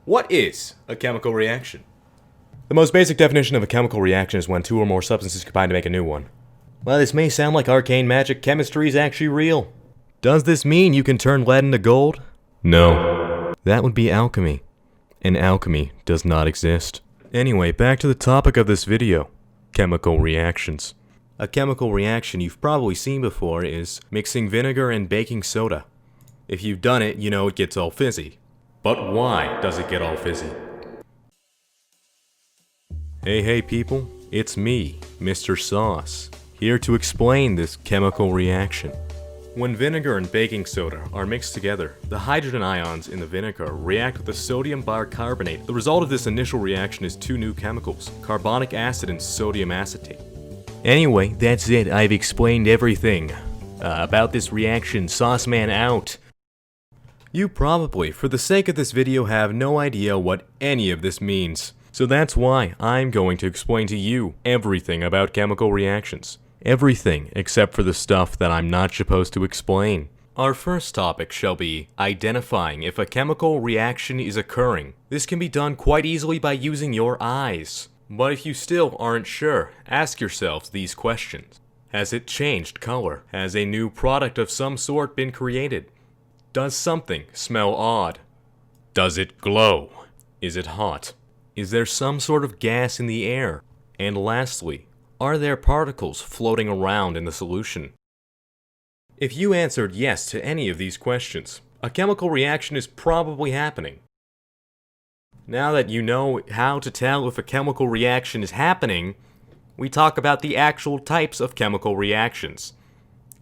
What is a chemical reaction? The most basic definition of a chemical reaction is when two or more substances combine to make a new one. While this may sound like arcane magic, chemistry is actually real. Does this mean you can turn lead into gold? No. That would be alchemy. And alchemy does not exist. Anyway, back to the topic of this video. Chemical reactions. A chemical reaction you've probably seen before is mixing vinegar and baking soda. If you've done it, you know it gets all fizzy. But why does it get all fizzy? Hey people, it's me, Mr. Sauce, here to explain this chemical reaction. When vinegar and baking soda are mixed together, the hydrogen ions in the vinegar react with the sodium bicarbonate. The result of this initial reaction is two new chemicals, carbonic acid and sodium acetate. Anyway, that's it. I've explained everything about this reaction. Sauce Man out. You probably, for the sake of this video, have no idea what any of this means. So that's why I'm going to explain to you everything about chemical reactions. Everything except for the stuff that I'm not supposed to explain. Our first topic shall be identifying if a chemical reaction is occurring. This can be done quite easily by using your eyes. But if you still aren't sure, ask yourselves these questions. Has it changed color? Has a new product of some sort been created? Does something smell odd? Does it glow? Is it hot? Is there some sort of gas in the air? And lastly, are there particles floating around in the solution? If you answered yes to any of these questions, a chemical reaction is probably happening. Now that you know how to tell if a chemical reaction is happening, we talk about the actual types of chemical reactions.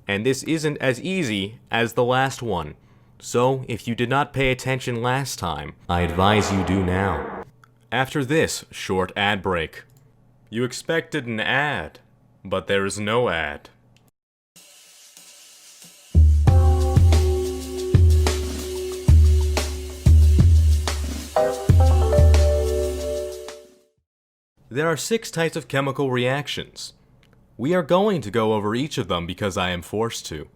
And this isn't as easy as the last one. So, if you did not pay attention last time, I advise you do now. After this short ad break. You expected an ad, but there is no ad. There are 6 types of chemical reactions. We are going to go over each of them because I am forced to.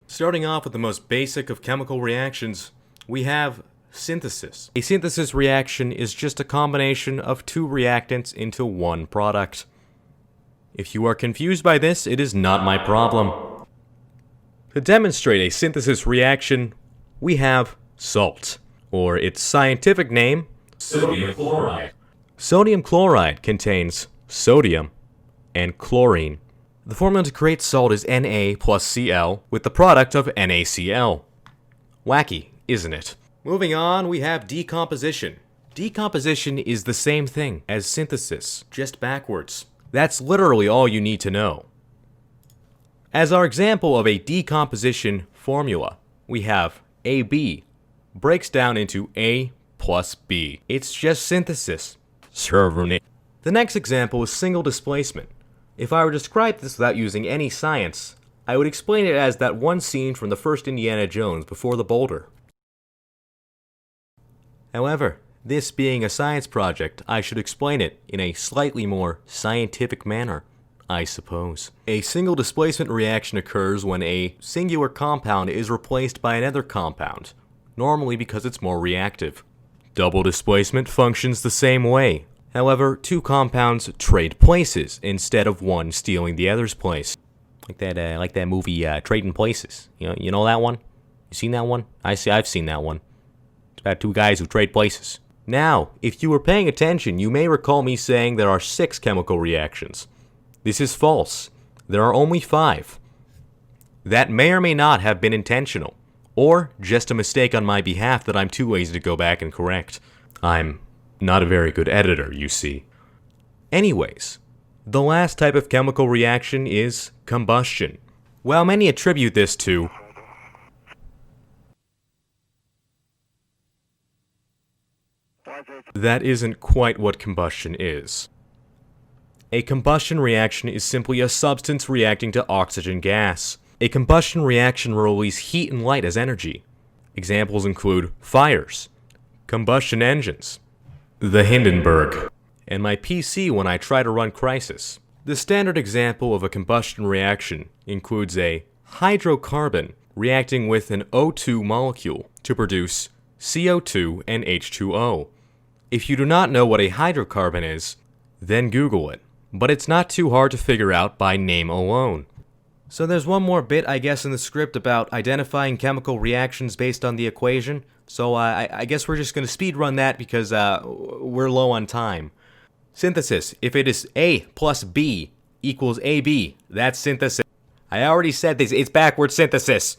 Starting off with the most basic of chemical reactions, we have synthesis. A synthesis reaction is just a combination of 2 reactants into one product. If you are confused by this, it is not my problem. To demonstrate a synthesis reaction, we have salt, or its scientific name, sodium chloride. Sodium chloride contains sodium and chlorine. The formula to create salt is Na plus Cl with the product of NaCl. Wacky, isn't it? Moving on, we have decomposition. Decomposition is the same thing as synthesis, just backwards. That's literally all you need to know. As our example of a decomposition formula, we have AB breaks down into A plus B. It's just synthesis. The next example is single displacement. If I were to describe this without using any science, I would explain it as that one scene from the first Indiana Jones before the boulder. However, this being a science project, I should explain it in a slightly more scientific manner, I suppose. A single displacement reaction occurs when a singular compound is replaced by another compound, normally because it's more reactive. Double displacement functions the same way. However, 2 compounds trade places instead of one stealing the other's place. Like that movie, Trading Places. You know that one? You seen that one? I've seen that one. It's about 2 guys who trade places. Now, if you were paying attention, you may recall me saying there are 6 chemical reactions. This is false. There are only 5. That may or may not have been intentional, or just a mistake on my behalf that I'm too lazy to go back and correct. I'm not a very good editor, you see. Anyways, the last type of chemical reaction is combustion. While many attribute this to that isn't quite what combustion is. A combustion reaction is simply a substance reacting to oxygen gas. A combustion reaction will release heat and light as energy. Examples include fires, combustion engines, the Hindenburg, and my PC when I try to run Crysis. The standard example of a combustion reaction includes a hydrocarbon reacting with an O2 molecule to produce CO2 and H2O. If you do not know what a hydrocarbon is, then Google it. But it's not too hard to figure out by name alone. So there's one more bit, I guess, in the script about identifying chemical reactions based on the equation. So I guess we're just going to speed run that because we're low on time. Synthesis. If it is A plus B equals AB, that's synthesis. I already said this. It's backward synthesis.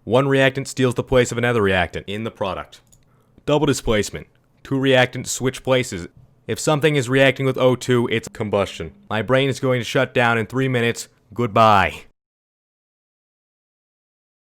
One reactant steals the place of another reactant in the product. Double displacement. Two reactants switch places. If something is reacting with O2, it's combustion. My brain is going to shut down in 3 minutes. Goodbye.